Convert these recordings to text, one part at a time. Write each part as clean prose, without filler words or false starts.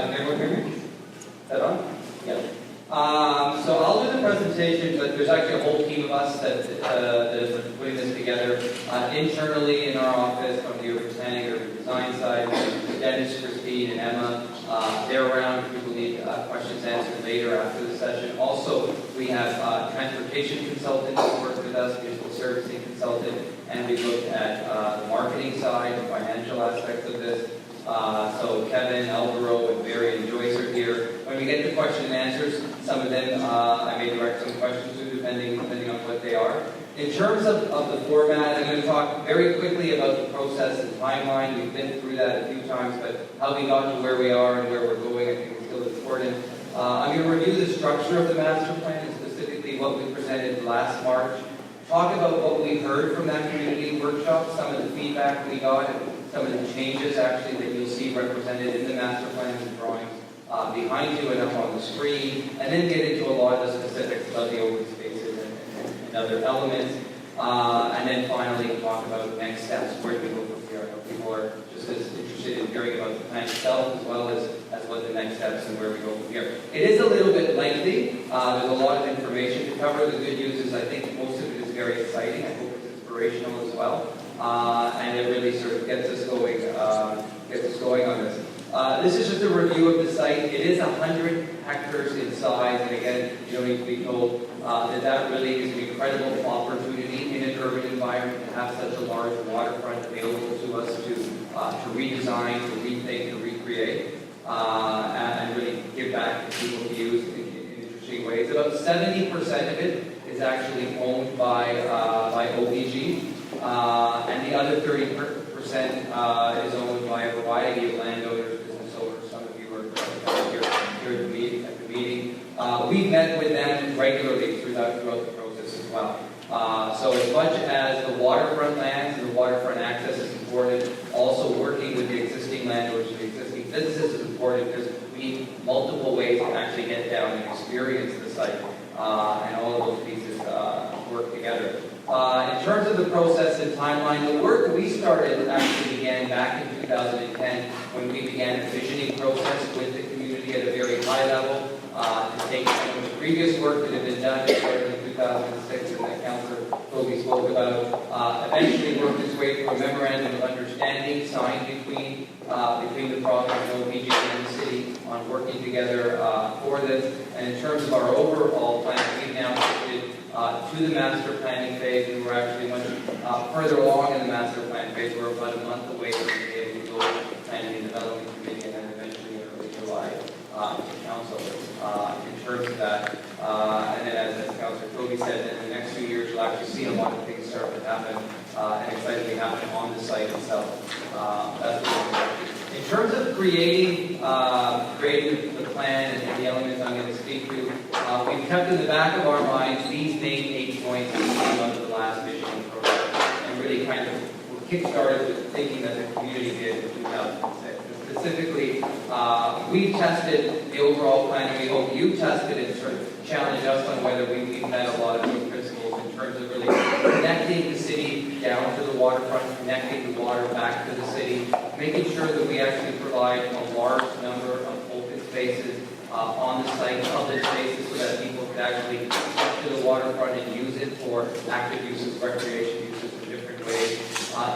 Can everyone hear me? Is that on? Yeah. So I'll do the presentation, but there's actually a whole team of us that is putting this together. Internally in our office, from the urban planning or design side, Dennis, Christine, and Emma. They're around if people need questions answered later after the session. Also, we have transportation consultants who work with us, municipal servicing consultant, and we looked at the marketing side, the financial aspects of this. So Kevin, Alvaro, and Barry and Joyce are here. When we get to question and answers, some of them I may direct some questions to depending on what they are. In terms of the format, I'm going to talk very quickly about the process and timeline. We've been through that a few times, but how we got to where we are and where we're going, I think is still important. I'm going to review the structure of the master plan and specifically what we presented last March. Talk about what we heard from that community workshop, some of the feedback we got, and some of the changes actually that you'll see represented in the master plans and drawings behind you and up on the screen, and then get into a lot of the specifics about the open spaces and other elements. And then finally talk about next steps, where we go from here. People are just as interested in hearing about the plan itself as well as what the next steps and where we go from here. It is a little bit lengthy. There's a lot of information to cover. The good news is I think most of it is very exciting. I hope it's inspirational as well. And it really sort of gets us going on this. This is just a review of the site. It is 100 hectares in size, and again, you don't need to be told that really is an incredible opportunity in an urban environment to have such a large waterfront available to us to redesign, to rethink, to recreate, and really give back to people to use in interesting ways. About 70% of it is actually owned by OPG, and the other 30% is owned by a variety of landowners, business owners. Some of you are here at the meeting. We've met with them regularly throughout the process as well. So as much as the waterfront lands and the waterfront access is important, also working with the existing landowners and the existing businesses is important because we need multiple ways to actually get down and experience the site, and all of those pieces work together. In terms of the process and timeline, the work we started actually began back in 2010 when we began a visioning process with the community at a very high level to take some of the previous work that had been done, started in 2006 and that Councillor Toby spoke about, eventually worked its way through a memorandum of understanding signed between the province and OPG and the city on working together for this. And in terms of our overall plan, we've now shifted to the master planning phase, and we're actually much further along in the master plan phase. We're about a month away from being able to go to planning and development committee and then eventually in early July to council in terms of that. And then as Councillor Toby said, in the next few years you'll actually see a lot of things start to happen and excitedly happen on the site itself. That's what we're doing. In terms of creating the plan and the elements I'm going to speak to, we've kept in the back of our minds these main 8 points that came out of the last visioning process and really kind of were kick-started with thinking that the community did in 2006. And specifically, we tested the overall plan, and we hope you tested it and sort of challenged us on whether we've met a lot of those principles in terms of really connecting the city down to the waterfront, connecting the water back to the city, making sure that we actually provide a large number of open spaces on the site, public spaces, so that people could actually come to the waterfront and use it for active uses, recreation uses in different ways.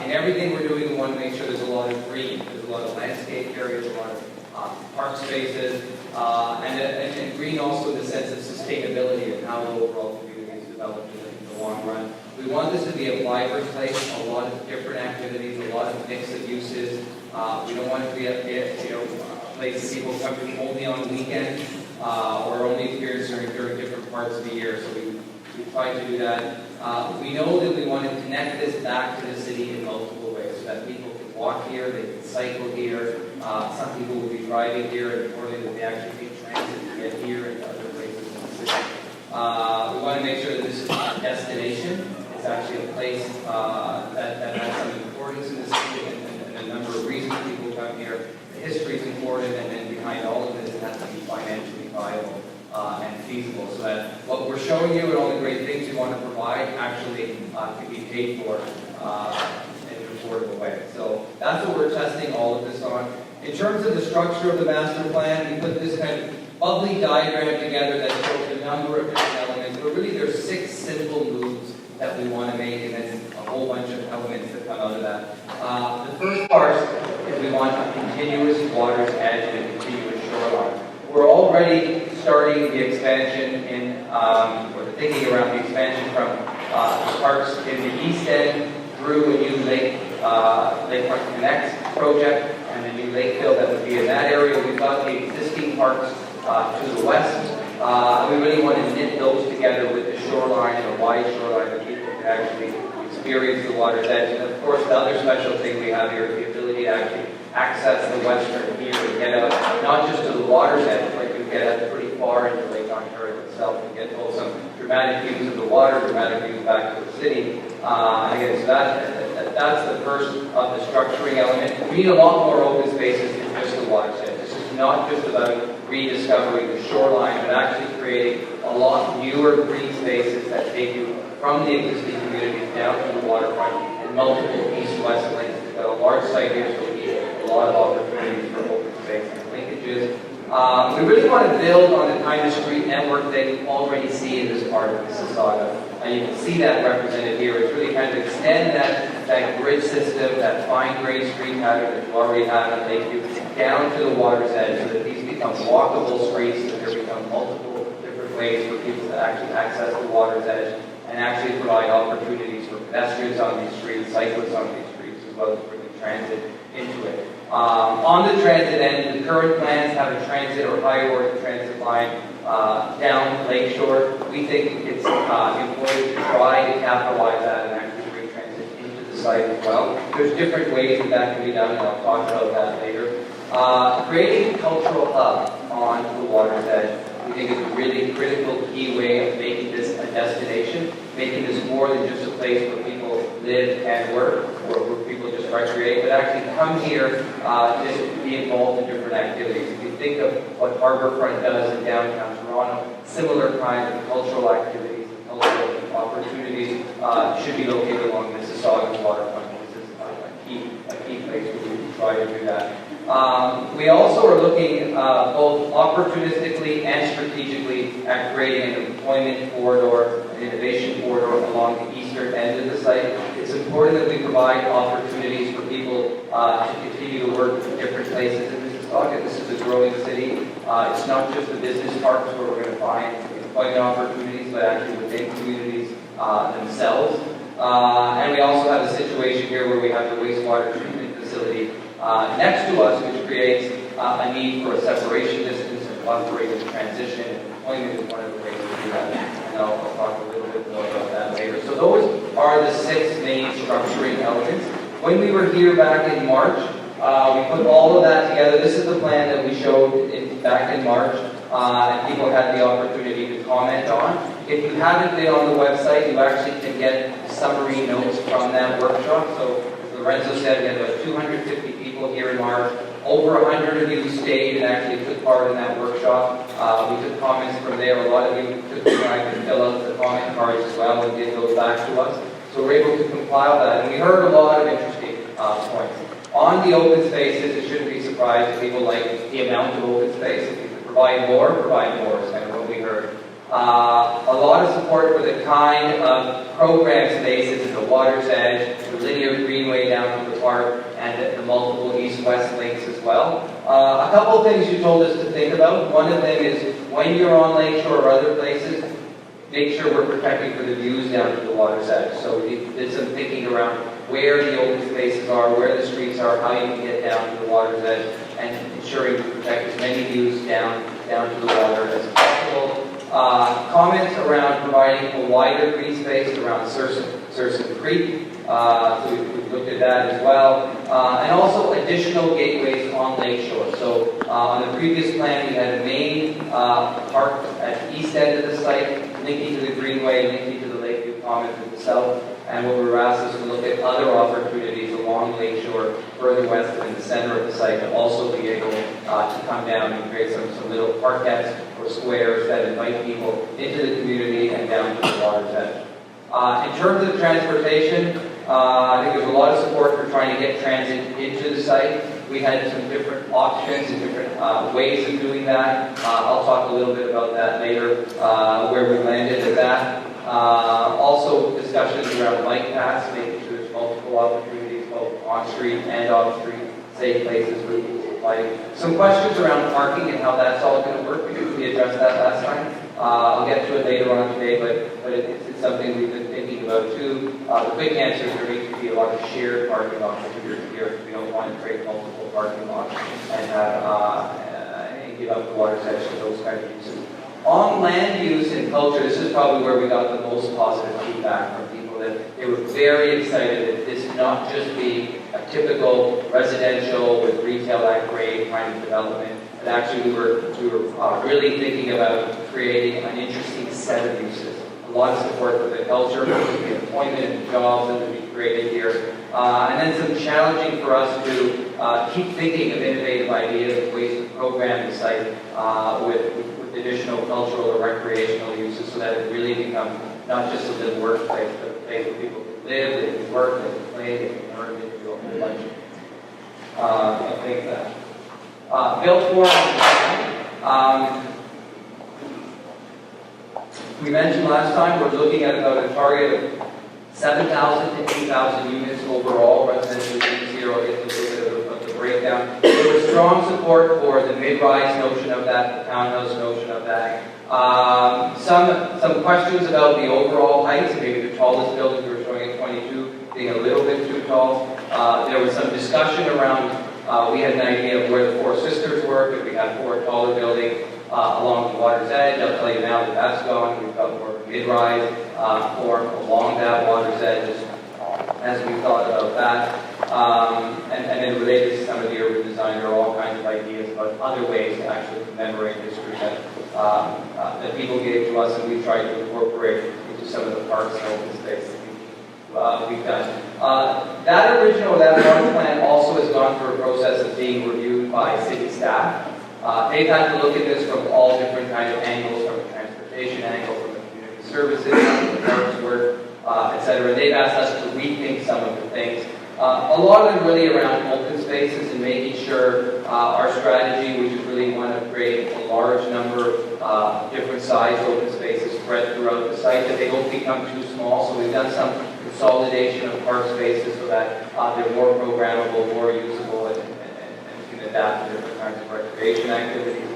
In everything we're doing, we want to make sure there's a lot of green, there's a lot of landscape areas, a lot of park spaces, and green also in the sense of sustainability and how the overall community is developed in the long run. We want this to be a vibrant place, a lot of different activities, a lot of mix of uses. We don't want it to be a place that people come to only on weekends or only experience during different parts of the year. So we try to do that. We know that we want to connect this back to the city in multiple ways, so that people can walk here, they can cycle here. Some people will be driving here, and importantly that they actually take transit to get here and other places in the city. We want to make sure that this is not a destination. It's actually a place that has some importance in the city and a number of reasons people come here. The history is important, and then behind all of this, it has to be financially viable and feasible, so that what we're showing you and all the great things we want to provide actually can be paid for in an affordable way. So that's what we're testing all of this on. In terms of the structure of the master plan, we put this kind of bubbly diagram together that shows a number of different elements, but really there's 6 simple moves that we want to make, and then a whole bunch of elements that come out of that. The first part is we want a continuous water's edge and a continuous shoreline. We're already starting the expansion or the thinking around the expansion from parks in the east end through a new Lakefront Connect project and a new lake field that would be in that area. We've got the existing parks to the west. We really want to knit those together with the shoreline, the wide shoreline that people can actually experience the water's edge. And of course, the other special thing we have here is the ability to actually access the western pier and get out, not just to the water's edge, but you get out pretty far into Lake Ontario itself and get both some dramatic views of the water, dramatic views back to the city. Again, so that's the first of the structuring element. We need a lot more open spaces than just the water's edge. This is not just about rediscovering the shoreline, but actually creating a lot newer green spaces that take you from the existing communities down to the waterfront and multiple east-west links. We've got a large site here, so we need a lot of opportunities for open space and linkages. We really want to build on the kind of street network that you already see in this part of Mississauga. And you can see that represented here. It's really kind of extend that grid system, that fine-grained street pattern that you already have in Lakeview, down to the water's edge so that these become walkable streets, that there become multiple different ways for people to actually access the water's edge and actually provide opportunities for pedestrians on these streets, cyclists on these streets, as well as bringing transit into it. On the transit end, the current plans have a transit or higher order transit line down Lakeshore. We think it's important to try to capitalize that and actually bring transit into the site as well. There's different ways that can be done, and I'll talk about that later. Creating a cultural hub on the water's edge, we think is a really critical key way of making this a destination, making this more than just a place where people live and work, or where people just recreate, but actually come here to be involved in different activities. If you think of what Harbourfront does in downtown Toronto, similar kinds of cultural activities and cultural opportunities should be located along Mississauga's waterfront. This is a key place where we try to do that. We also are looking both opportunistically and strategically at creating an employment corridor, an innovation corridor along the eastern end of the site. It's important that we provide opportunities for people to continue to work in different places in Mississauga. This is a growing city. It's not just the business parks where we're going to find employment opportunities, but actually within communities themselves. And we also have a situation here where we have the wastewater treatment facility next to us, which creates a need for a separation distance and buffering and transition. Employment is one of the ways to do that, and I'll talk a little bit more about that later. So those are the 6 main structuring elements. When we were here back in March, we put all of that together. This is the plan that we showed back in March, and people had the opportunity to comment on. If you haven't been on the website, you actually can get summary notes from that workshop. So Lorenzo said we had about 250 people here in March. Over 100 of you stayed and actually took part in that workshop. We took comments from there. A lot of you took the time to fill out the comment cards as well and give those back to us. So we're able to compile that. And we heard a lot of interesting points. On the open spaces, it shouldn't be surprised if people like the amount of open space. If you could provide more is kind of what we heard. A lot of support for the kind of program spaces in the water's edge, the linear greenway down to the park, and the multiple east-west links as well. A couple of things you told us to think about. One of them is when you're on Lakeshore or other places, make sure we're protecting for the views down to the water's edge. So we did some thinking around where the open spaces are, where the streets are, how you can get down to the water's edge, and ensuring to protect as many views down to the water as possible. Comments around providing a wider green space around Serson Creek. So we've looked at that as well. And also additional gateways on Lakeshore. So on the previous plan, we had a main park at the east end of the site, linking to the Greenway, linking to the Lakeview Commons at the south. And what we were asked is to look at other opportunities along Lakeshore, further west and in the center of the site, to also be able to come down and create some little parkettes or squares that invite people into the community and down to the water's edge. In terms of transportation, I think there's a lot of support for trying to get transit into the site. We had some different options and different ways of doing that. I'll talk a little bit about that later, where we landed with that. Also discussions around bike paths, making sure there's multiple opportunities, both on-street and off-street, safe places for people to bike. Some questions around parking and how that's all going to work, because we addressed that last time. I'll get to it later on today, but it's something we've been thinking about too. The quick answer is there needs to be a lot of shared parking opportunities here. We don't want to create multiple parking lots and have and give up the water's edge to those kind of uses. On land use and culture, this is probably where we got the most positive feedback from people, that they were very excited that this not just be a typical residential with retail at grade kind of development, but actually we were really thinking about creating an interesting set of uses. A lot of support for the culture, the employment and jobs that would be created here. And then some challenging for us to keep thinking of innovative ideas and ways to program the site with additional cultural or recreational uses, so that it really becomes not just a little workplace, but a place where people can live, they can work, they can play, they can learn, they can do a whole bunch of things that. Built for, we mentioned last time we're looking at about a target of 7,000 to 8,000 units overall, residential units here. I'll get to a little bit of the breakdown. There was strong support for the mid-rise notion of that, the townhouse notion of that. Some questions about the overall heights, maybe the tallest buildings we were showing at 22 being a little bit too tall. There was some discussion around, we had an idea of where the Four Sisters were, if we had 4 taller buildings along the water's edge. I'll tell you now that that's gone. We've got more mid-rise form along that water's edge as we thought about that. And then related to some of the urban design, there are all kinds of ideas about other ways to actually commemorate history that people gave to us, and we've tried to incorporate into some of the parks and open space that we've done. That large plan also has gone through a process of being reviewed by city staff. They've had to look at this from all different kinds of angles, from a transportation angle, from a community services, from the parks work, etc. They've asked us to rethink some of the things. A lot of them really around open spaces and making sure our strategy, which is really want to create a large number of different sized open spaces spread throughout the site, that they don't become too small. So we've done some consolidation of park spaces so that they're more programmable, more usable, and can adapt to different kinds of recreation activities.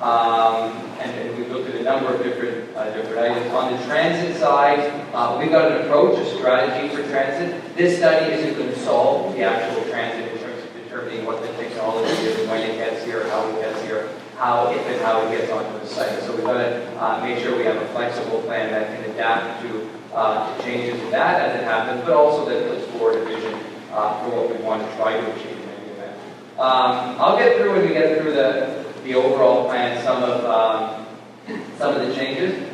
And we've looked at a number of different items. On the transit side, we've got an approach, a strategy for transit. This study isn't going to solve the actual transit in terms of determining what the technology is, when it gets here, how it gets here, how it gets onto the site. So we've got to make sure we have a flexible plan that can adapt to changes in that as it happens, but also that puts forward a vision for what we want to try to achieve in any event. I'll get through, when we get through the overall plan, some of the changes.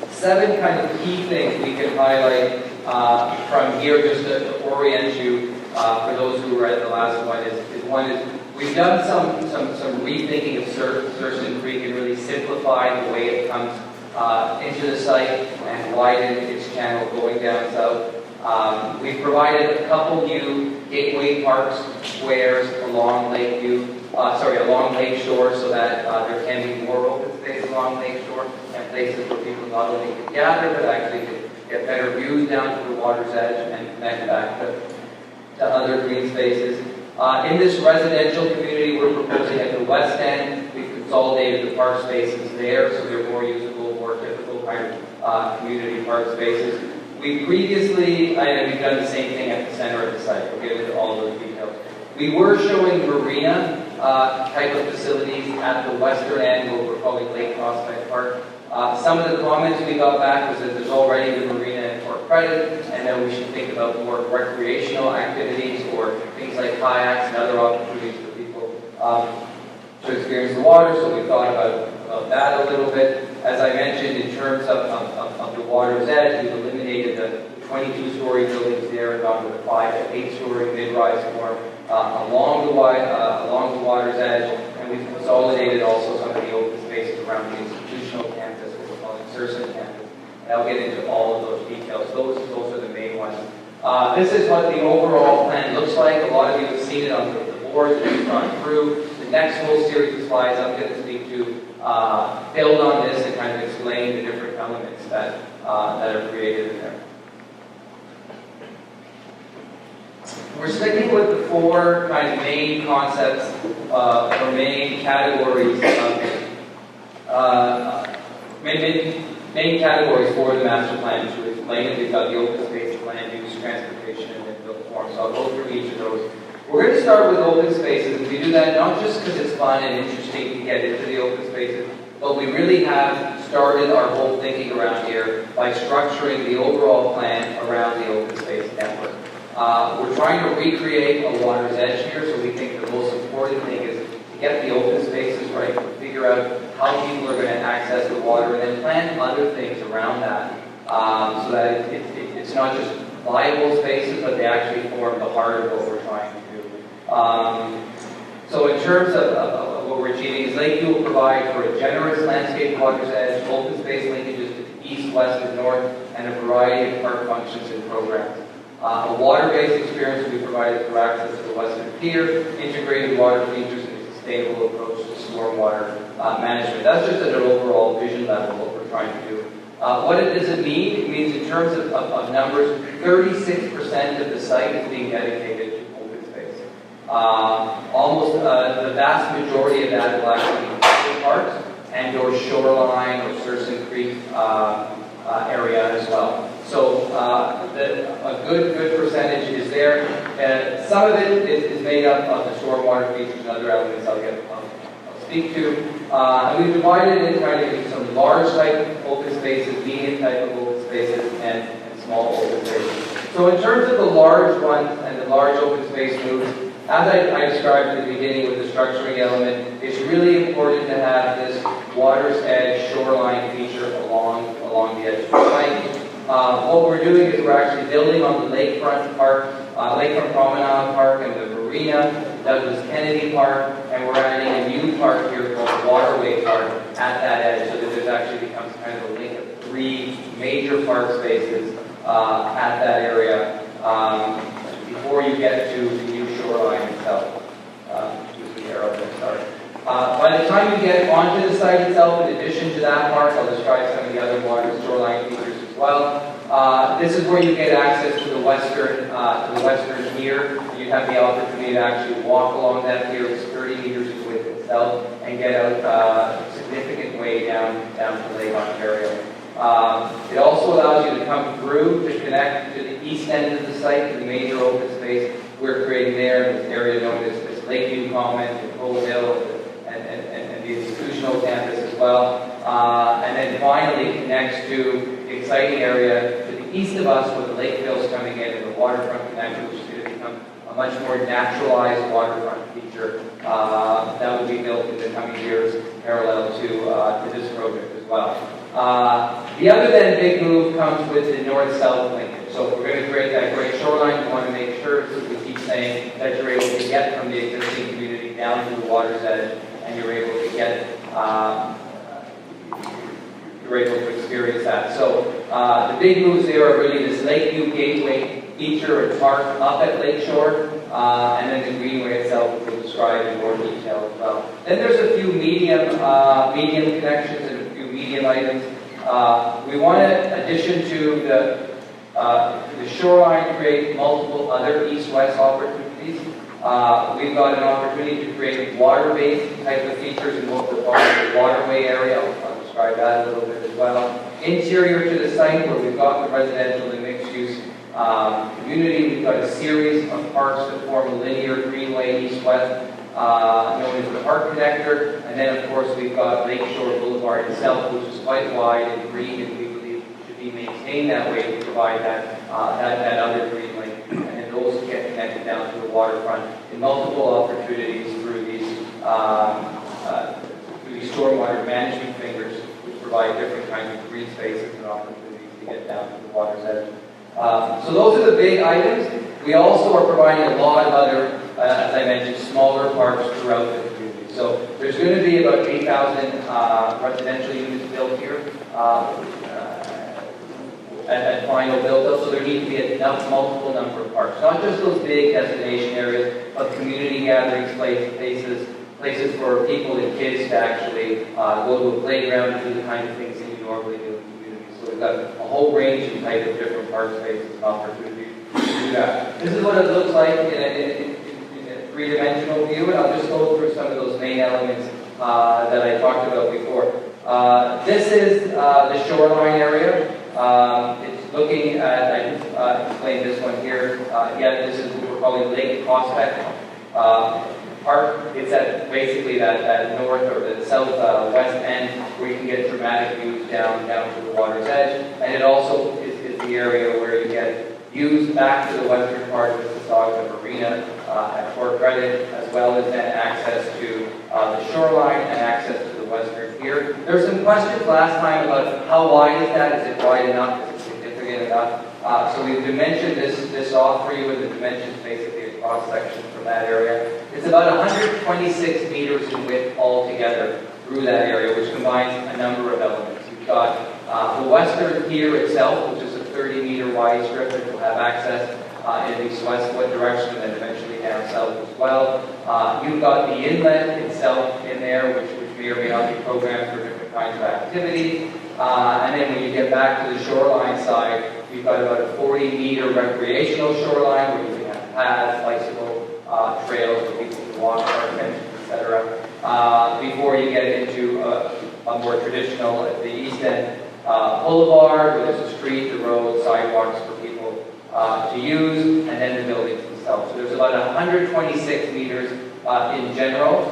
7 kind of key things we can highlight from here, just to orient you for those who were at the last one. One is we've done some rethinking of Serson Creek and really simplified the way it comes into the site and widened its channel going down south. We've provided a couple new gateway parks, squares along Lakeshore, so that there can be more open space along Lakeshore and places where people not only can gather, but actually can get better views down to the water's edge and connect back to other green spaces. In this residential community, we're proposing at the west end, we've consolidated the park spaces there, so they're more usable, more typical kind of community park spaces. We previously, and we've done the same thing at the center of the site. We'll get into all of those details. We were showing marina type of facilities at the western end, what we're calling Lake Prospect Park. Some of the comments we got back was that there's already the marina in Fort Credit, and that we should think about more recreational activities or things like kayaks and other opportunities for people to experience the water. So we thought about that a little bit. As I mentioned, in terms of the water's edge, we've eliminated the 22-story buildings there and gone to the 5 to 8-story mid-rise form along the water's edge, and we've consolidated also some of the open spaces around the institutional campus, what we're calling Serson campus. And I'll get into all of those details. Those are the main ones. ones. This is what the overall plan looks like. A lot of you have seen it on the boards that we've gone through. The next whole series of slides I'm going to speak to build on this and kind of explain the different elements that are created in there. We're sticking with the four kind of main concepts or main categories main categories for the master plan to explain it. We've got the open space, land use, transportation, and then built form. So I'll go through each of those. We're going to start with open spaces, and we do that not just because it's fun and interesting to get into the open spaces, but we really have started our whole thinking around here by structuring the overall plan around the open space network. We're trying to recreate a water's edge here, so we think the most important thing is to get the open spaces right, figure out how people are going to access the water, and then plan other things around that, so that it's not just viable spaces, but they actually form the heart of what we're trying to do. So in terms of what we're achieving, is Lakeview will provide for a generous landscape water's edge, open space linkages to the east, west, and north, and a variety of park functions and programs. A water-based experience will be provided through access to the Western Pier, integrated water features, and a sustainable approach to stormwater management. That's just at an overall vision level what we're trying to do. What does it mean? It means in terms of numbers, 36% of the site is being dedicated to open space. Almost the vast majority of that will actually be public parks and or shoreline or Serson Creek area as well. So a good percentage is there. Some of it is made up of the stormwater features and other elements I'll speak to. And we've divided it kind of into some large type open spaces, medium type of open spaces, and small open spaces. So in terms of the large ones and the large open space moves, as I described at the beginning with the structuring element, it's really important to have this water's edge shoreline feature along the edge of the site. What we're doing is we're actually building on the lakefront park, Lakefront Promenade Park and the Marina, Douglas Kennedy Park, and we're adding a new park here called Waterway Park at that edge, so that this actually becomes kind of a link of three major park spaces at that area before you get to the new shoreline itself. Use the arrow to start. By the time you get onto the site itself, in addition to that park, I'll describe some of the other water shoreline features as well. This is where you get access to the western pier. You have the opportunity to actually walk along that pier. It's 30 meters in width itself, and get out a significant way down to Lake Ontario. It also allows you to come through to connect to the east end of the site, to the major open space we're creating there, this area known as Lakeview Common, and Cove Hill, and the institutional campus as well. And then finally connects to the exciting area to the east of us with the lake hills coming in and the waterfront connector, which is going to become a much more naturalized waterfront feature that will be built in the coming years parallel to this project as well. The other then big move comes with the north-south linkage. So if we're going to create that great shoreline, we want to make sure, as we keep saying, that you're able to get from the existing community down to the water's edge, and you're able to get you're able to experience that. So the big moves there are really this Lakeview Gateway feature and park up at Lakeshore, and then the greenway itself, which we'll describe in more detail as well. Then there's a few medium connections and a few medium items. We want to, in addition to the shoreline, create multiple other east-west opportunities. We've got an opportunity to create water-based type of features in what we're calling the waterway area. I'll describe that a little bit as well. Interior to the site, where we've got the residential and mixed-use community, we've got a series of parks that form a linear greenway east-west, known as the Park Connector, and then of course we've got Lakeshore Boulevard itself, which is quite wide and green, and we believe should be maintained that way to provide that other green link. And then those get connected down to the waterfront in multiple opportunities through these stormwater management fingers, which provide different kinds of green spaces and opportunities to get down to the water's edge. So those are the big items. We also are providing a lot of other, as I mentioned, smaller parks throughout the community. So there's going to be about 8,000 residential units built here. at final build-up, so there need to be enough multiple number of parks. Not just those big destination areas, but community gatherings, places for people and kids to actually go to a playground and do the kind of things that you normally do in the community. So we've got a whole range and type of different park spaces and opportunities to do that. This is what it looks like in a three-dimensional view, and I'll just go through some of those main elements that I talked about before. This is the shoreline area. It's looking at, I explained this one here. This is what we're calling Lake Prospect Park. It's at basically that north or the southwest end where you can get dramatic views down to the water's edge. And it also is the area where you get views back to the western part of Mississauga Marina at Fort Credit, as well as then access to the shoreline and access to the western pier. There were some questions last time about how wide is that? Is it wide enough? Is it significant enough? So we've dimensioned this off for you, and the dimensions basically a cross-section from that area. It's about 126 meters in width altogether through that area, which combines a number of elements. You've got the western pier itself, which is a 30-meter wide strip that will have access in east-west direction and then eventually down south as well. You've got the inlet itself in there, which may or may not be programmed for different kinds of activities. And then when you get back to the shoreline side, you've got about a 40-meter recreational shoreline where you can have paths, bicycle trails where people can walk, park benches, etc. Before you get into a more traditional, at the east end, boulevard, where there's a street, the road, sidewalks for people to use, and then the buildings themselves. So there's about 126 meters in general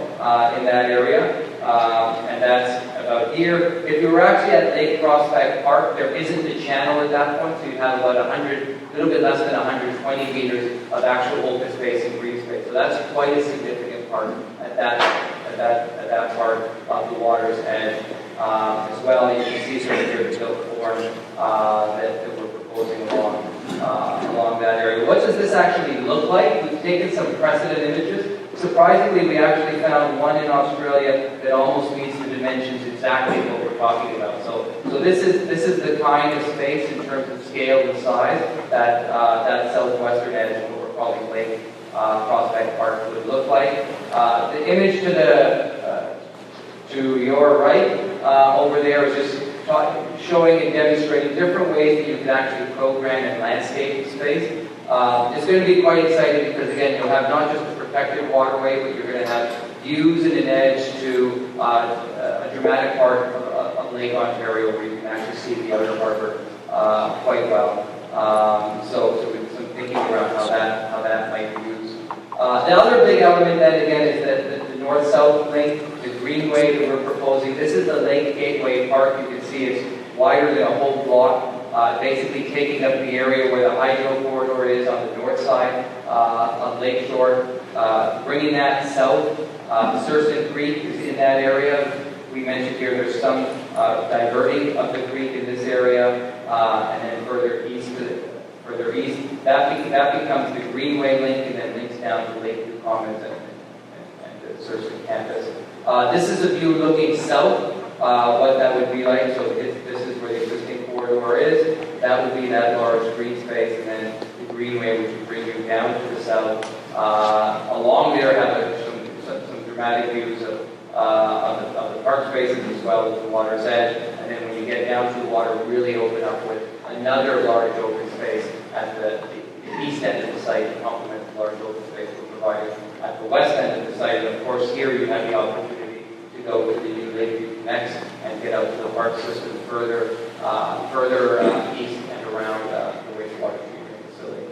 in that area, and that's about here. If you were actually at Lake Prospect Park, there isn't a channel at that point, so you have about a little bit less than 120 meters of actual open space and green space. So that's quite a significant part at that part of the water's edge. As well, you can see sort of here the built form that we're proposing along that area. What does this actually look like? We've taken some precedent images. Surprisingly, we actually found one in Australia that almost meets the dimensions exactly what we're talking about. So this is the kind of space in terms of scale and size that southwestern edge, what we're calling Lake Prospect Park, would look like. The image to your right over there is just showing and demonstrating different ways that you can actually program and landscape space. It's going to be quite exciting because, again, you'll have not just a protected waterway, but you're going to have views and an edge to a dramatic part of Lake Ontario where you can actually see the outer harbor quite well. So we've some thinking around how that might be used. The other big element then, again, is that the north-south link, the greenway that we're proposing. This is the Lake Gateway Park. You can see it's wider than a whole block, basically taking up the area where the hydro corridor is on the north side of Lakeshore, bringing that south. Serson Creek is in that area. We mentioned here there's some diverting of the creek in this area, and then further east, that becomes the greenway link, and then links down to Lakeview Commons and the Serson campus. This is a view looking south, what that would be like. So this is where the existing corridor is. That would be that large green space, and then the greenway, which would bring you down to the south. Along there, have some dramatic views of the park spaces as well as the water's edge. And then when you get down to the water, really open up with another large open space at the east end of the site to complement the large open space we're providing at the west end of the site. And of course, here you have the opportunity to go with the new Lakeview Connects and get out to the park system further east and around the wastewater treatment facility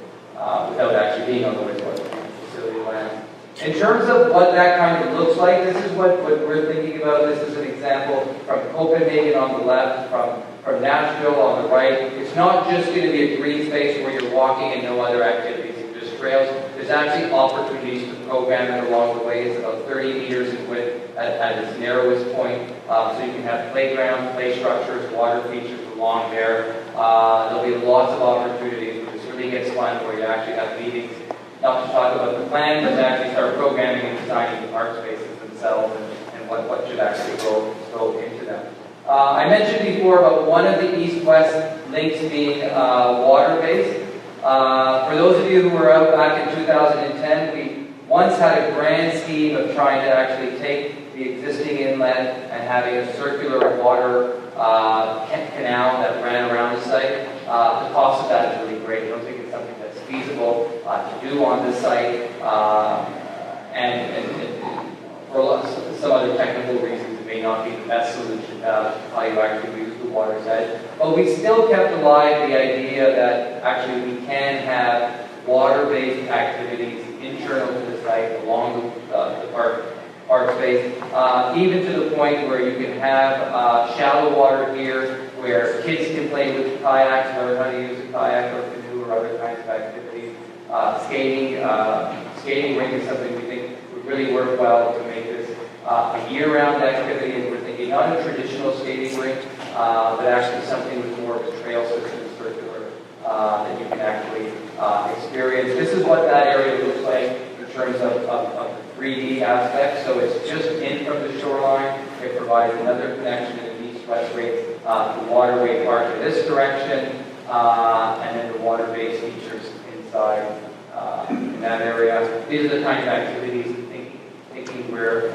without actually being on the wastewater treatment facility land. In terms of what that kind of looks like, this is what we're thinking about. This is an example from Copenhagen on the left, from Nashville on the right. It's not just going to be a green space where you're walking and no other activities, just trails. There's actually opportunities to program it along the way. It's about 30 meters in width at its narrowest point. So you can have playgrounds, play structures, water features along there. There'll be lots of opportunities. This really gets fun where you actually have meetings, not to talk about the plan, but to actually start programming and designing the park spaces themselves and what should actually go into them. I mentioned before about one of the east-west links being water-based. For those of you who were out back in 2010, we once had a grand scheme of trying to actually take the existing inlet and having a circular water canal that ran around the site. The cost of that is really great. I don't think it's something that's feasible to do on this site, and for some other technical reasons, it may not be the best solution how you actually use the water's edge. But we still kept alive the idea that actually we can have water-based activities internal to the site along the park space, even to the point where you can have shallow water here where kids can play with kayaks, learn how to use a kayak or canoe or other kinds of activities. Skating rink is something we think would really work well to make this a year-round activity, and we're thinking not a traditional skating rink, but actually something with more of a trail system, circular, that you can actually experience. This is what that area looks like in terms of the 3D aspect. So it's just in from the shoreline. It provides another connection in an east-west rate, the waterway park in this direction, and then the water-based features inside in that area. These are the kind of activities thinking where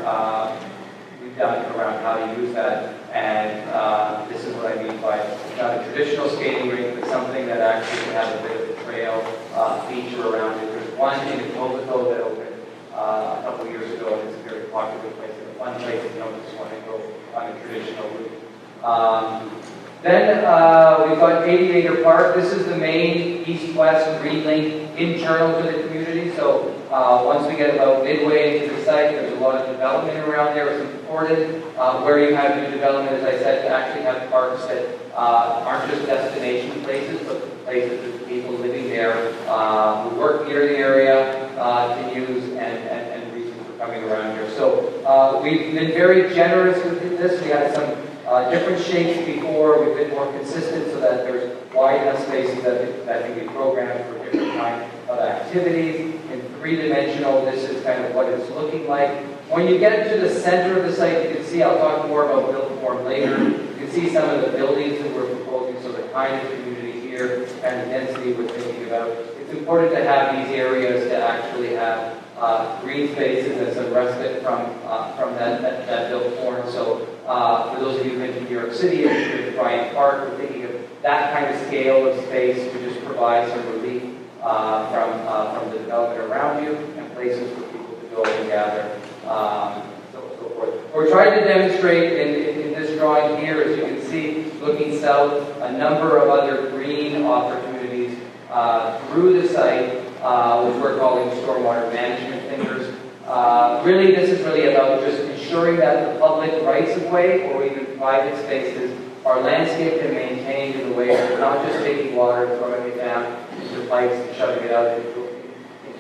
we've done around how to use that, and this is what I mean by not a traditional skating rink, but something that actually can have a bit of a trail feature around it. There's one in Etobicoke that opened a couple of years ago, and it's a very popular place and a fun place if you don't just want to go on a traditional route. Then we've got Aviator Park. This is the main east-west green link internal to the community. So once we get about midway into the site, there's a lot of development around there. It's important where you have new development, as I said, to actually have parks that aren't just destination places, but places that people living there who work near the area can use and reasons for coming around here. So we've been very generous with this. We had some different shapes before. We've been more consistent so that there's wide enough spaces that can be programmed for different kinds of activities. In three-dimensional, this is kind of what it's looking like. When you get to the center of the site, you can see, I'll talk more about built form later, you can see some of the buildings that we're proposing, so the kind of community here and the density we're thinking about. It's important to have these areas to actually have green spaces and some respite from that built form. So for those of you who've been to New York City and Bryant Park, we're thinking of that kind of scale of space to just provide some relief from the development around you and places for people to go and gather, so forth. We're trying to demonstrate in this drawing here, as you can see, looking south, a number of other green opportunities through the site, which we're calling stormwater management fingers. Really, this is really about just ensuring that the public rights-of-way or even private spaces are landscaped and maintained in a way that we're not just taking water and throwing it down into pipes and shoving it out into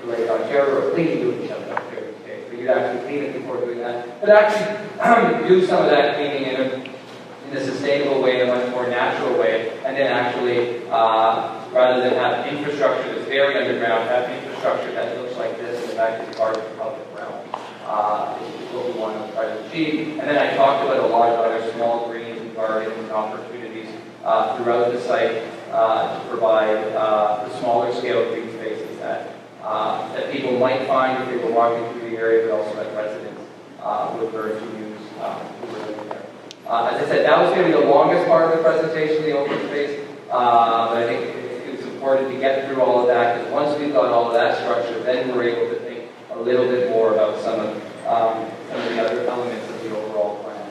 Lake Ontario, or cleaning it and shoving it out there. Okay? So you'd actually clean it before doing that. But actually do some of that cleaning in a sustainable way, in a much more natural way, and then actually, rather than have infrastructure that's very underground, have infrastructure that looks like this and actually part of the public realm. Is what we want to try to achieve. And then I talked about a lot of other small greens and gardens and opportunities throughout the site to provide the smaller scale green spaces that people might find if they were walking through the area, but also that residents would learn to use who were living there. As I said, that was going to be the longest part of the presentation, the open space, but I think it's important to get through all of that, because once we've got all of that structure, then we're able to think a little bit more about some of the other elements of the overall plan.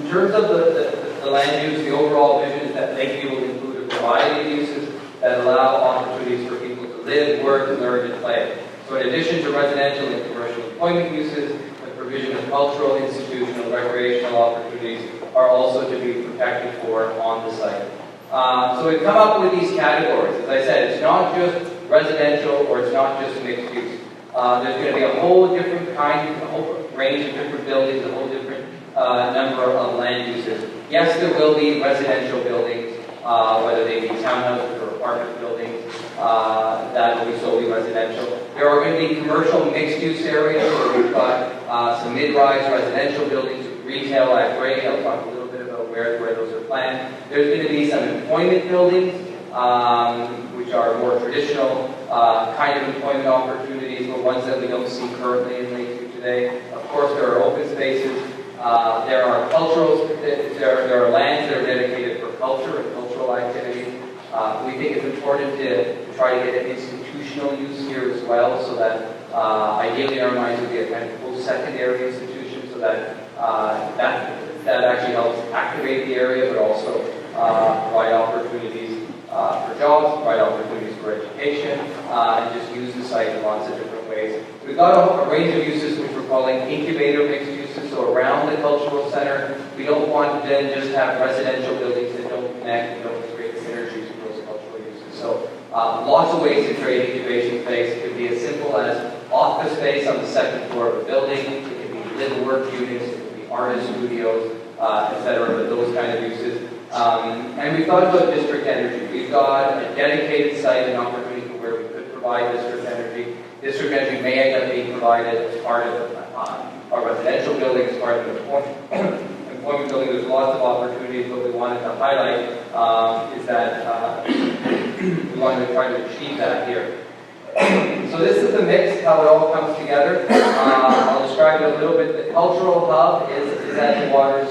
In terms of the land use, the overall vision is that Lakeview will include a variety of uses that allow opportunities for people to live, work, learn, and play. So in addition to residential and commercial employment uses, the provision of cultural, institutional, recreational opportunities are also to be protected for on the site. So we've come up with these categories. As I said, it's not just residential or it's not just mixed use. There's going to be a whole different a whole range of different buildings, a whole different number of land uses. Yes, there will be residential buildings, whether they be townhouses or apartment buildings, that will be solely residential. There are going to be commercial mixed-use areas where we've got some mid-rise residential buildings, retail at grade. I'll talk a little bit about where those are planned. There's going to be some employment buildings, which are more traditional kind of employment opportunities, but ones that we don't see currently in Lakeview today. Of course, there are open spaces. There are cultural, there are lands that are dedicated for culture and cultural activities. We think it's important to try to get an institutional use here as well, so that ideally in our minds would be a kind of post-secondary institution, so that that actually helps activate the area, but also provide opportunities for jobs, provide opportunities for education, and just use the site in lots of different ways. We've got a range of uses which we're calling incubator mixed uses, so around the cultural center. We don't want to then just have residential buildings that don't connect and don't create synergies with those cultural uses. So lots of ways to create incubation space. It could be as simple as office space on the second floor of a building. It could be little work units. It could be artist studios, etc. But those kind of uses. And we've thought about district energy. We've got a dedicated site and opportunity for where we could provide district energy. District energy may end up being provided as part of our residential building, as part of an employment building. There's lots of opportunities. What we wanted to highlight is that we wanted to try to achieve that here. So this is the mix, how it all comes together. I'll describe it a little bit. The cultural hub is at the water's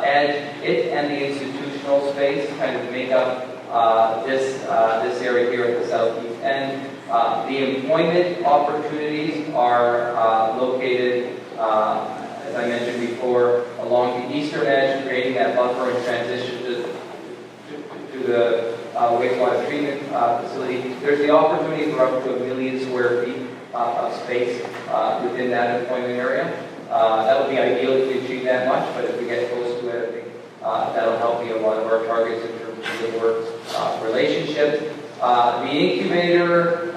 edge. It and the institutional space kind of make up this area here at the southeast end. The employment opportunities are located, as I mentioned before, along the eastern edge, creating that buffer and transition to the wastewater treatment facility. There's the opportunity for up to 1 million square feet of space within that employment area. That would be ideal if we achieve that much, but if we get close to it, I think that'll help meet a lot of our targets in terms of the work relationships. The incubator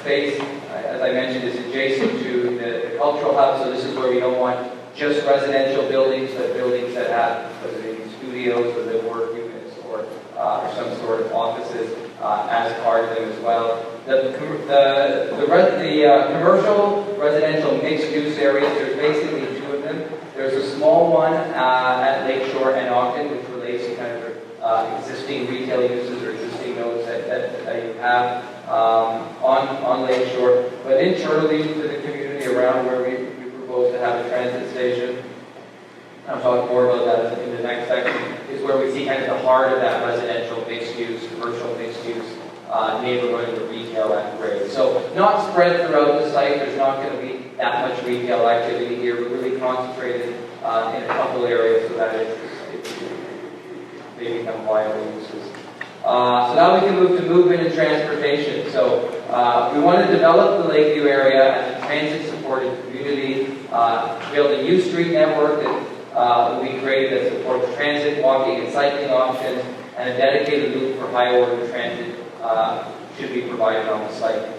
space, as I mentioned, is adjacent to the cultural hub, so this is where we don't want just residential buildings, but buildings that have, whether they be studios or the work units or some sort of offices as part of them as well. The commercial residential mixed-use areas, there's basically 2 of them. There's a small one at Lakeshore and Ogden, which relates to kind of existing retail uses or existing nodes that you have on Lakeshore. But internally to the community around where we propose to have a transit station, I'll talk more about that in the next section, is where we see kind of the heart of that residential mixed-use, commercial mixed-use neighborhood and the retail at grade. So not spread throughout the site. There's not going to be that much retail activity here, but really concentrated in a couple areas so that they become viable uses. So now we can move to movement and transportation. So we want to develop the Lakeview area as a transit-supported community, build a U Street network that will be created that supports transit, walking, and cycling options, and a dedicated loop for high-order transit should be provided on the site.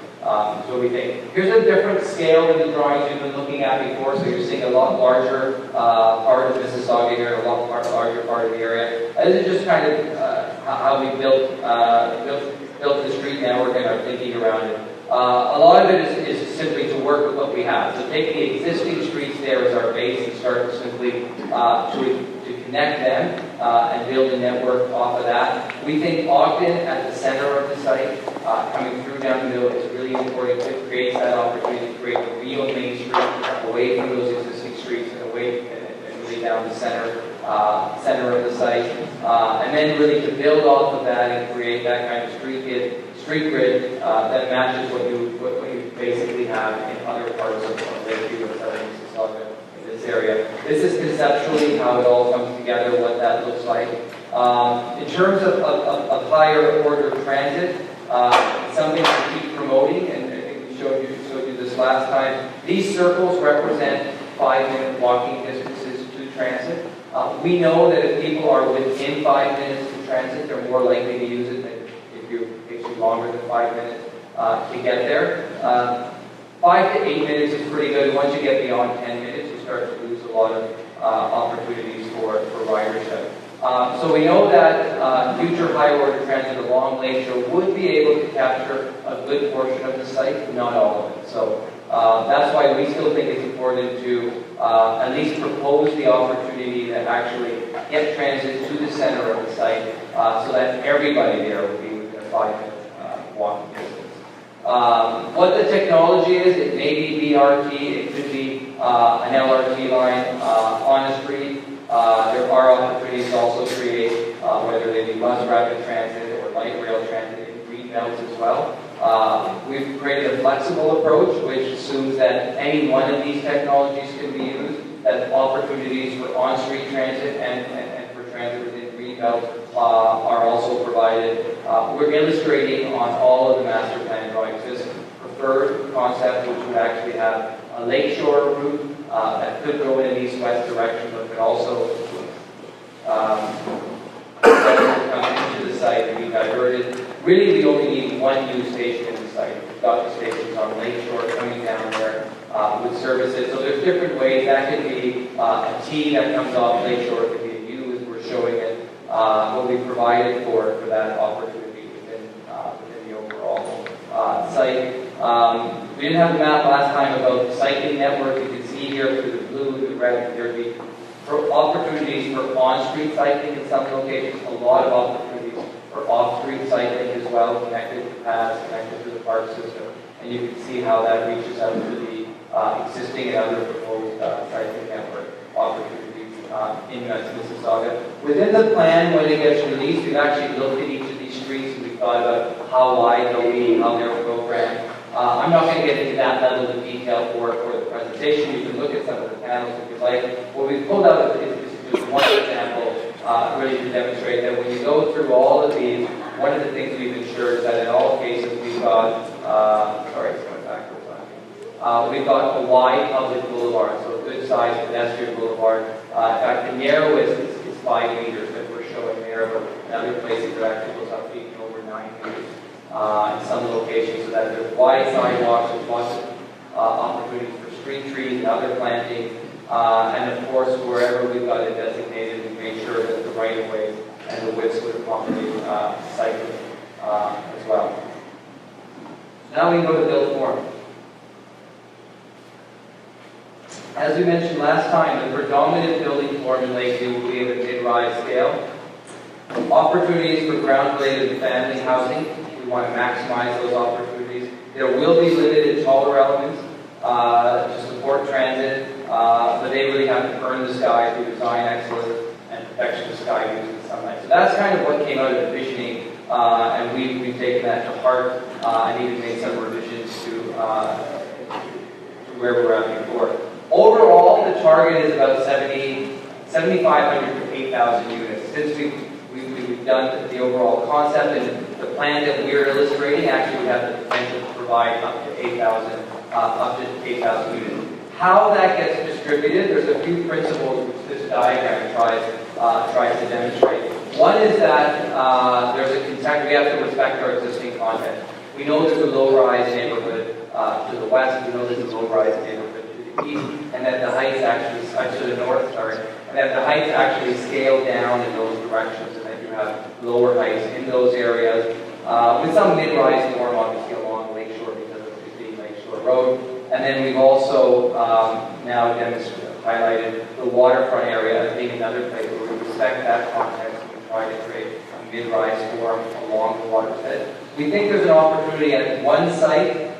So we think, here's a different scale than the drawings you've been looking at before, so you're seeing a lot larger part of Mississauga here, a lot larger part of the area. This is just kind of how we built the street network and our thinking around it. A lot of it is simply to work with what we have. So take the existing streets there as our base and start simply to connect them and build a network off of that. We think Ogden at the center of the site, coming through down the middle, is really important. It creates that opportunity to create a real main street away from those existing streets and away and really down the center of the site. And then really to build off of that and create that kind of street grid that matches what you basically have in other parts of Lakeview and southern Mississauga in this area. This is conceptually how it all comes together, what that looks like. In terms of higher order transit, something to keep promoting, and I think we showed you this last time. These circles represent 5-minute walking distances to transit. We know that if people are within 5 minutes to transit, they're more likely to use it than if it takes you longer than 5 minutes to get there. 5 to 8 minutes is pretty good. Once you get beyond 10 minutes, you start to lose a lot of opportunities for ridership. So we know that future high-order transit along Lakeshore would be able to capture a good portion of the site, not all of it. So that's why we still think it's important to at least propose the opportunity to actually get transit to the center of the site so that everybody there will be within a 5-minute walking distance. What the technology is, it may be BRT, it could be an LRT line on the street. There are opportunities to also create, whether they be bus rapid transit or light rail transit in green belts as well. We've created a flexible approach which assumes that any one of these technologies can be used, that opportunities for on-street transit and for transit within green belts are also provided. We're illustrating on all of the master plan drawings this preferred concept, which would actually have a lakeshore route that could go in an east-west direction, but could also come into the site and be diverted. Really, we only need one new station in the site. We've got the stations on Lakeshore coming down there with services. So there's different ways. That could be a T that comes off Lakeshore. It could be a U, as we're showing it. What we provided for that opportunity within the overall site. We didn't have a map last time about the cycling network. You can see here through the blue and the red, there'd be opportunities for on-street cycling in some locations, a lot of opportunities for off-street cycling as well, connected to paths, connected to the park system. And you can see how that reaches out to the existing and other proposed cycling network opportunities in Mississauga. Within the plan, when it gets released, we've actually looked at each of these streets and we've thought about how wide they'll be, how they're programmed. I'm not going to get into that level of detail for the presentation. You can look at some of the panels if you like. What we've pulled out is just one example, really to demonstrate that when you go through all of these, one of the things we've ensured is that in all cases we've got, we've got a wide public boulevard, so a good-sized pedestrian boulevard. In fact, the narrowest is 5 meters that we're showing there, but in other places it actually goes up to even over 9 meters. In some locations, so that there's wide sidewalks, there's lots of opportunities for street trees and other planting, and of course, wherever we've got it designated, we make sure that the right-of-way and the widths would accommodate cycling as well. Now we go to build form. As we mentioned last time, the predominant building form in Lakeview will be at a mid-rise scale. Opportunities for ground-related family housing. We want to maximize those opportunities. There will be limited taller elements to support transit, but they really have to earn the sky through design excellence and protection of sky views and sunlight. So that's kind of what came out of the visioning, and we've taken that to heart and even made some revisions to where we're at before. Overall, the target is about 7,500 to 8,000 units. Since we've done the overall concept and the plan that we're illustrating, actually we have the potential to provide up to 8,000 units. How that gets distributed, there's a few principles which this diagram tries to demonstrate. One is that we have to respect our existing content. We know there's a low-rise neighborhood to the west. We know there's a low-rise neighborhood east, and that the heights actually, to the north, and that the heights actually scale down in those directions, and that you have lower heights in those areas, with some mid-rise form obviously along Lakeshore because of it being Lakeshore Road. And then we've also now highlighted the waterfront area as being another place where we respect that context and we try to create a mid-rise form along the watershed. We think there's an opportunity at one site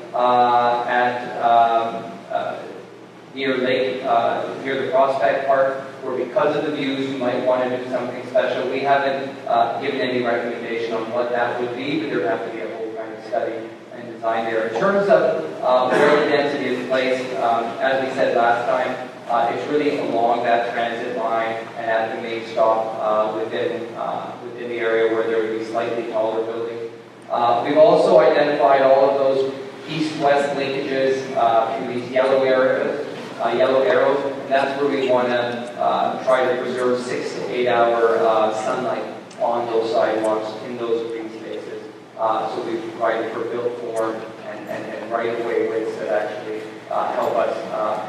near the Prospect Park, where because of the views we might want to do something special. We haven't given any recommendation on what that would be, but there would have to be a whole kind of study and design there. In terms of where the density is placed, as we said last time, it's really along that transit line and at the main stop within the area where there would be slightly taller buildings. We've also identified all of those east-west linkages through these yellow arrows, and that's where we want to try to preserve 6 to 8 hour sunlight on those sidewalks in those green spaces. So we've provided for built form and right-of-way widths that actually help us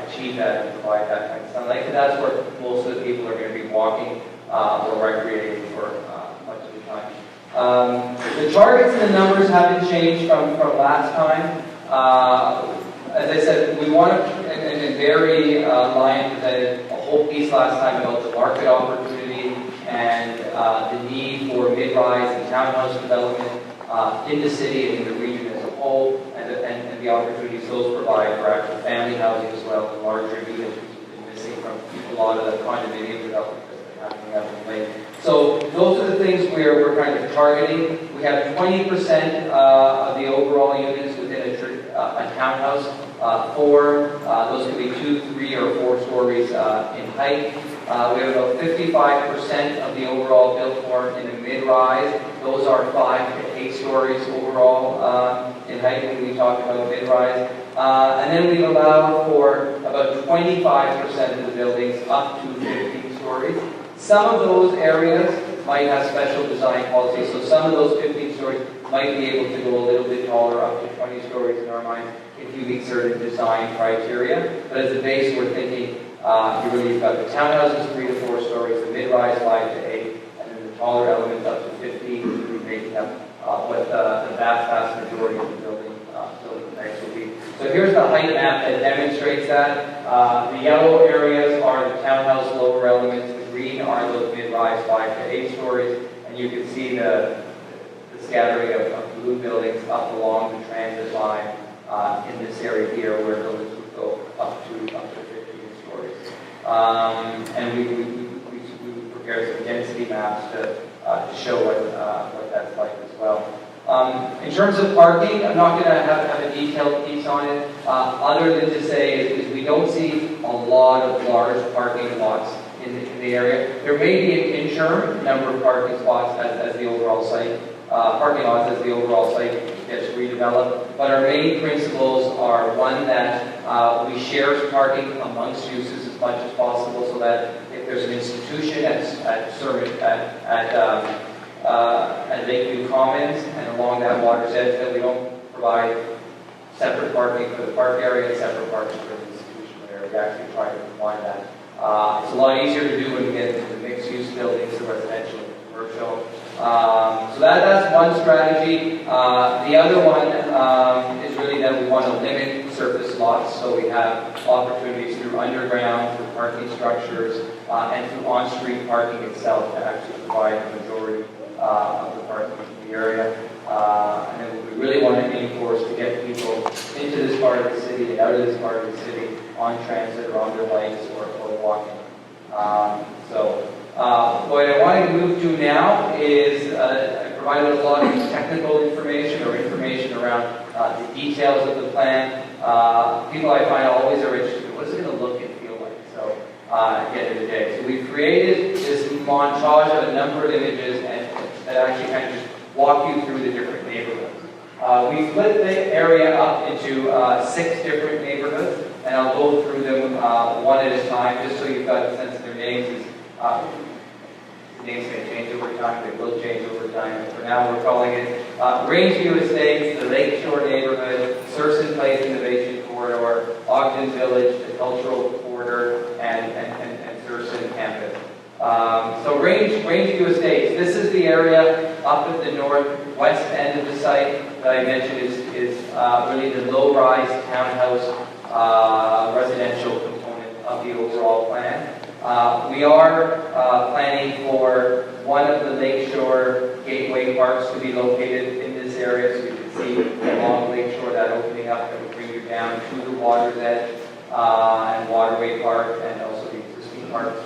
achieve that and provide that kind of sunlight. And that's where most of the people are going to be walking or recreating for much of the time. The targets and the numbers haven't changed from last time. as I said, we want to, and Barry Lyon presented a whole piece last time about the market opportunity and the need for mid-rise and townhouse development in the city and in the region as a whole, and the opportunities those provide for actual family housing as well, and larger units, which has been missing from a lot of the condominium development that's been happening up in Lake. So those are the things we're kind of targeting. We have 20% of the overall units within a townhouse. Those could be 2, 3, or 4 stories in height. We have about 55% of the overall built form in the mid-rise. Those are 5 to 8 stories overall in height when we talk about mid-rise. And then we've allowed for about 25% of the buildings up to 15 stories. Some of those areas might have special design policies, so some of those 15 stories might be able to go a little bit taller, up to 20 stories in our minds, if you meet certain design criteria. But as a base, we're thinking you've got the townhouses 3 to 4 stories, the mid-rise 5 to 8, and then the taller elements up to 15, making up what the vast majority of the building types will be. So here's the height map that demonstrates that. The yellow areas are the townhouse lower elements. The green are those mid-rise 5 to 8 stories, and you can see the scattering of blue buildings up along the transit line in this area here, where buildings would go up to 15 stories. And we prepared some density maps to show what that's like as well. In terms of parking, I'm not going to have a detailed piece on it, other than to say is we don't see a lot of large parking lots in the area. There may be an interim number of parking spots as the overall site, parking lots as the overall site gets redeveloped. But our main principles are, one, that we share parking amongst uses as much as possible, so that if there's an institution at Lakeview Commons and along that water's edge, that we don't provide separate parking for the park area and separate parking for the institutional area. We actually try to combine that. It's a lot easier to do when we get into the mixed-use buildings, the residential and commercial. So that's one strategy. The other one is really that we want to limit surface lots, so we have opportunities through underground, through parking structures, and through on-street parking itself to actually provide the majority of the parking in the area. And then what we really want to aim for is to get people into this part of the city and out of this part of the city on transit or on their bikes or walking. What I want to move to now is I provided a lot of technical information or information around the details of the plan. People I find always are interested in what is it going to look and feel like. So at the end of the day, so we've created this montage of a number of images and that actually kind of just walk you through the different neighborhoods. We split the area up into 6 different neighborhoods, and I'll go through them one at a time, just so you've got a sense of their names. Names may change over time, they will change over time. For now, we're calling it Rangeview Estates, the Lakeshore Neighbourhood, Serson Place Innovation Corridor, Ogden Village, the Cultural Corridor, and Serson Campus. So Rangeview Estates, this is the area up at the northwest end of the site that I mentioned is really the low-rise townhouse residential component of the overall plan. We are planning for one of the Lakeshore Gateway Parks to be located in this area, so you can see along Lakeshore that opening up that will bring you down to the water's edge and Waterway Park, and also the existing parks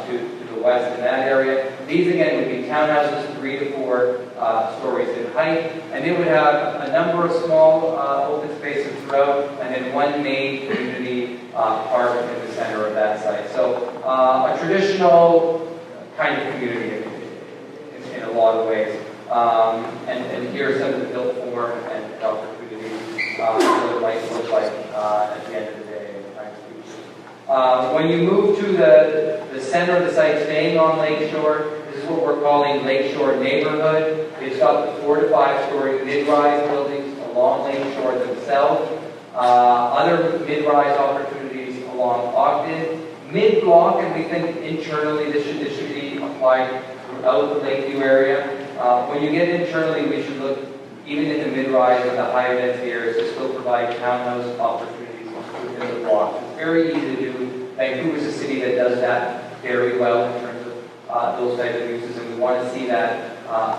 to the west in that area. These again would be townhouses 3 to 4 stories in height, and they would have a number of small open spaces throughout, and then one main community park in the center of that site. So a traditional kind of community in a lot of ways. And here's some of the built form and opportunities what it might look like at the end of the day. When you move to the center of the site, staying on Lakeshore, this is what we're calling Lakeshore Neighbourhood. It's got the 4 to 5 story mid-rise buildings along Lakeshore themselves. Other mid-rise opportunities along Ogden. Mid-block, and we think internally this should be applied throughout the Lakeview area. When you get internally, we should look even in the mid-rise and the higher density areas to still provide townhouse opportunities within the block. It's very easy to do. Vancouver's a city that does that very well in terms of those types of uses, and we want to see that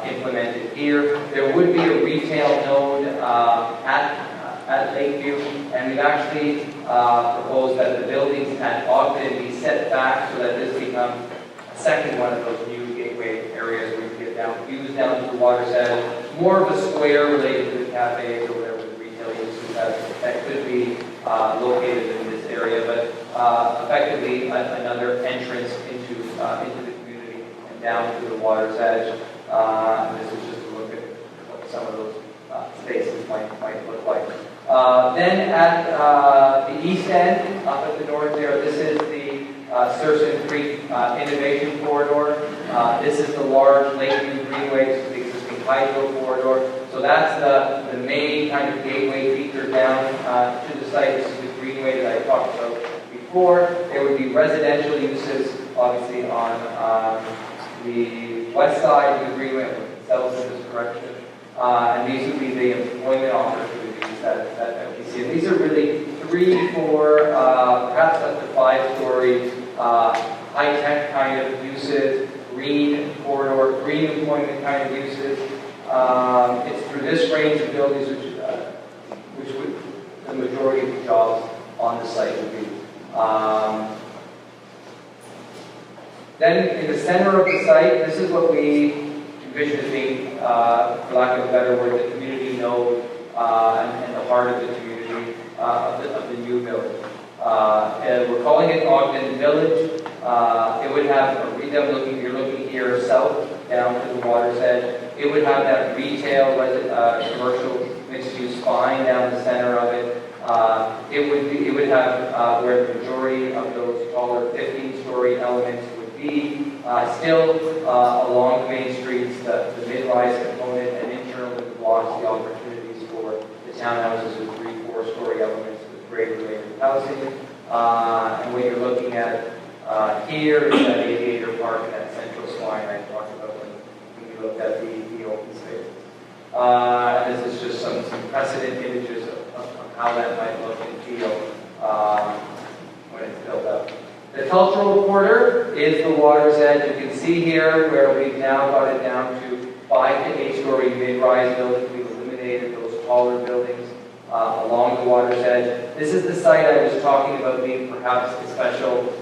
implemented here. There would be a retail node at Lakeview, and we've actually proposed that the buildings at Ogden be set back so that this becomes a second one of those new gateway areas where you can get down, views down to the water's edge, more of a square related to the cafes or whatever the retail uses that could be located in this area, but effectively another entrance into the community and down to the water's edge. This is just a look at what some of those spaces might look like. Then at the east end, up at the north there, this is the Serson Creek Innovation Corridor. This is the large Lakeview Greenway, this is the existing hydro corridor. So that's the main kind of gateway feature down to the site. This is the greenway that I talked about before. There would be residential uses, obviously, on the west side of the greenway, south of this correction. And these would be the employment opportunities that we see. And these are really 3, 4, perhaps up to 5-story, high-tech kind of uses, green corridor, green employment kind of uses. It's through this range of buildings which would the majority of the jobs on the site would be. Then in the center of the site, this is what we envision as being, for lack of a better word, the community node and the heart of the community of the new village. And we're calling it Ogden Village. It would have you're looking here south down to the water's edge. It would have that retail, commercial mixed-use spine down the center of it. It would have where the majority of those taller 15-story elements would be. Still along the main streets, the mid-rise component and internal to the blocks, the opportunities for the townhouses with 3, 4-story elements with grade-related housing. And what you're looking at here is that aviator park and that central spine I talked about when we looked at the open space. This is just some precedent images of how that might look and feel when it's built up. The cultural quarter is the water's edge. You can see here where we've now got it down to 5 to 8-story mid-rise buildings. We've eliminated those taller buildings along the water's edge. This is the site I was talking about being perhaps a special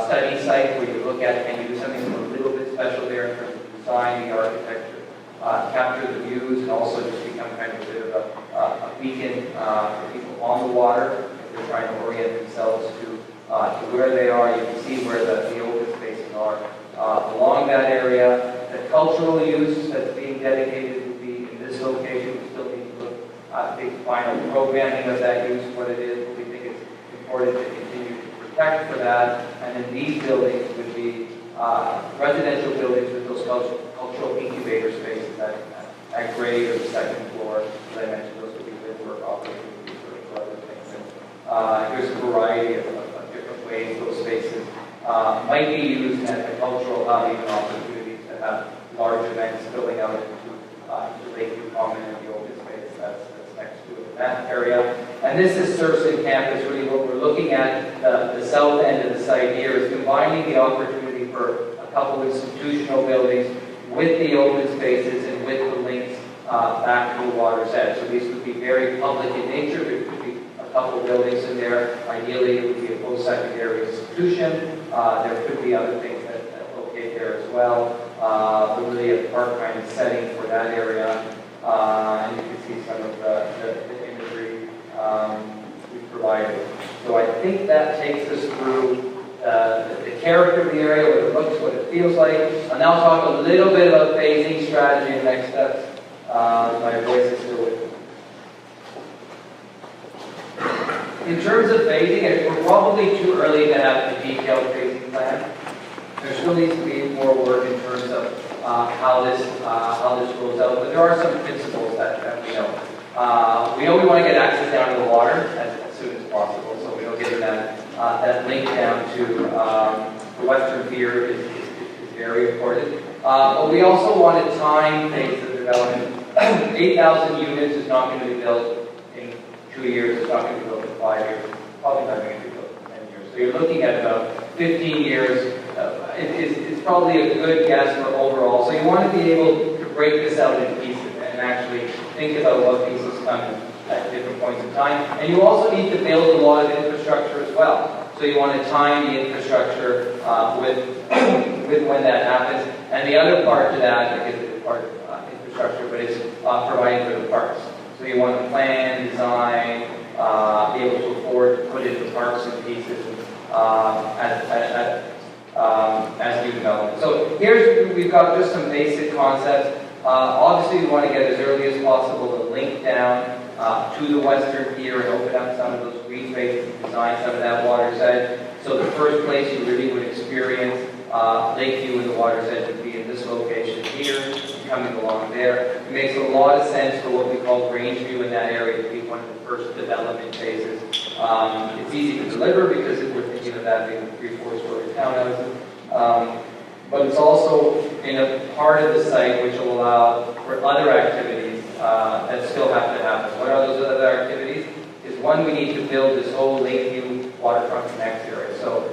study site where you look at, can you do something a little bit special there in terms of design, the architecture, capture the views, and also just become kind of a bit of a beacon for people on the water if they're trying to orient themselves to where they are. You can see where the open spaces are along that area. The cultural use that's being dedicated would be in this location. We still need to look at the final programming of that use, what it is. But we think it's important to continue to protect for that. And then these buildings would be residential buildings with those cultural incubator spaces at grade or the second floor. As I mentioned, those would be live work opportunities for other things. And here's a variety of different ways those spaces might be used as a cultural hub, even opportunities to have large events spilling out into Lakeview Common and the open space that's next to it in that area. And this is Serson campus. Really what we're looking at, the south end of the site here, is combining the opportunity for a couple of institutional buildings with the open spaces and with the links back to the water's edge. So these would be very public in nature. There could be a couple buildings in there. Ideally, it would be a post-secondary institution. There could be other things that locate there as well. But really a park kind of setting for that area. And you can see some of the imagery we've provided. So I think that takes us through the character of the area, what it looks, what it feels like. I'll now talk a little bit about phasing strategy and next steps. My voice is still with me. In terms of phasing, we're probably too early to have a detailed phasing plan. There still needs to be more work in terms of how this rolls out, but there are some principles that we know. We know we want to get access down to the water as soon as possible, so we don't get that link down to the western pier is very important. But we also want to time phase the development. 8,000 units is not going to be built in 2 2 years, it's not going to be built in 5 years, probably not going to be built in 10 years. So you're looking at about 15 years. It's probably a good guess for overall. So you want to be able to break this out into pieces and actually think about what pieces come at different points in time. And you also need to build a lot of infrastructure as well. So you want to time the infrastructure with when that happens. And the other part to that, I guess it's part of infrastructure, but it's providing for the parks. So you want to plan, design, be able to afford to put in the parks and pieces as you develop. So we've got just some basic concepts. Obviously, we want to get as early as possible the link down to the western pier and open up some of those green spaces and design some of that water's edge. So the first place you really would experience Lakeview and the water's edge would be in this location here, coming along there. It makes a lot of sense for what we call Rangeview in that area to be one of the first development phases. It's easy to deliver because we're thinking of that being 3-4 story townhouses. But it's also in a part of the site which will allow for other activities that still have to happen. What are those other activities? Is one, we need to build this whole Lakeview waterfront connect area. So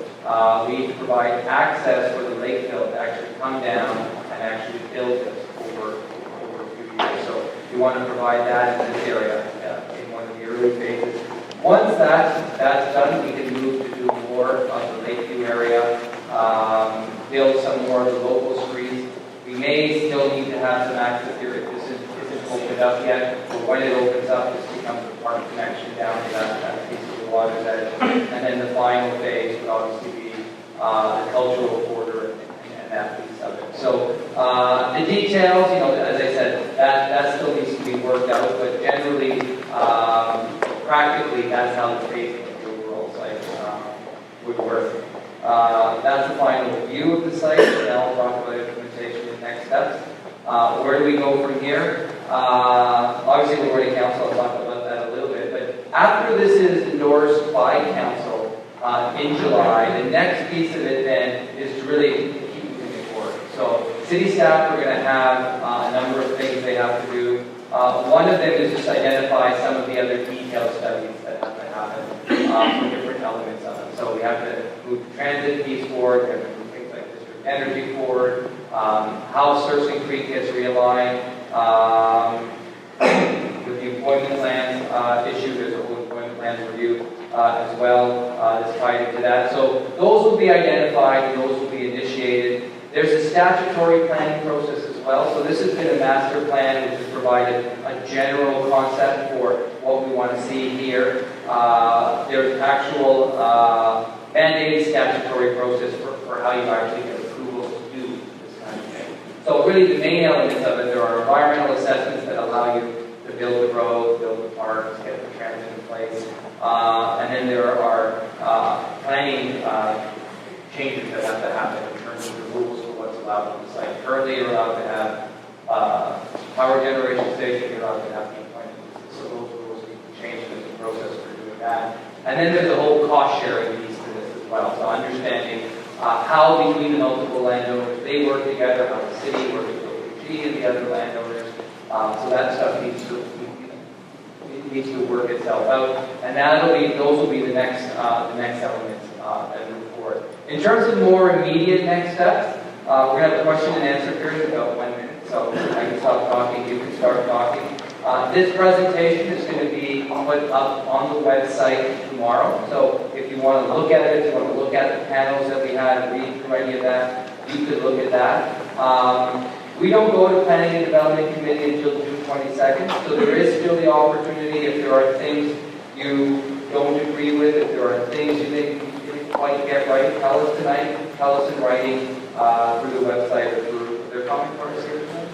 we need to provide access for the Lakeville to actually come down and actually build this over a few years. So we want to provide that in this area in one of the early phases. Once that's done, we can move to do more of the Lakeview area, build some more of the local streets. We may still need to have some access here if this isn't opened up yet, but when it opens up, this becomes the park connection down to that piece of the water's edge. And then the final phase would obviously be the cultural corridor and that piece of it. So the details, as I said, that still needs to be worked out, but generally, practically, that's how the phasing of the overall site would work. That's the final view of the site, and now I'll talk about implementation and next steps. Where do we go from here? Obviously, we're already council, I'll talk about that a little bit, but after this is endorsed by council in July, the next piece of it then is to really keep moving forward. So city staff are going to have a number of things they have to do. One of them is just identify some of the other detailed studies that have to happen for different elements of it. So we have to move the transit piece forward, we have to move things like district energy forward, how Serson Creek gets realigned, with the employment plans issue, there's a whole employment plans review as well that's tied into that. So those will be identified, and those will be initiated. There's a statutory planning process as well. So this has been a master plan which has provided a general concept for what we want to see here. There's actual mandated statutory process for how you actually get approvals to do this kind of thing. So really the main elements of it, there are environmental assessments that allow you to build the roads, build the parks, get the transit in place. And then there are planning changes that have to happen in terms of the rules for what's allowed on the site. Currently, you're allowed to have power generation station, you're allowed to have the employment. So those rules need to change in the process for doing that. And then there's a whole cost sharing piece to this as well. So understanding how between the multiple landowners they work together, how the city works with OPG and the other landowners. So that stuff needs to work itself out, and those will be the next elements that move forward. In terms of more immediate next steps, we're going to have a question and answer period in about 1 minute. So I can stop talking, you can start talking. This presentation is going to be put up on the website tomorrow. So if you want to look at it, if you want to look at the panels that we had, read through any of that, you could look at that. We don't go to Planning and Development Committee until June 22nd, so there is still the opportunity if there are things you don't agree with, if there are things you think you didn't quite get right, tell us tonight, tell us in writing through the website or through their comment cards here tonight.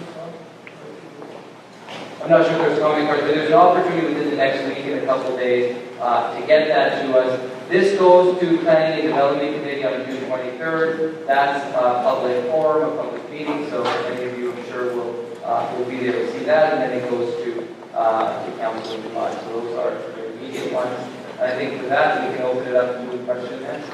I'm not sure if there's comment cards, but there's an opportunity within the next week in a couple of days to get that to us. This goes to Planning and Development Committee on June 23rd. That's a public forum, a public meeting, so many of you, I'm sure, will be there to see that, and then it goes to council in July. So those are the immediate ones. And I think for that, we can open it up to a question and answer.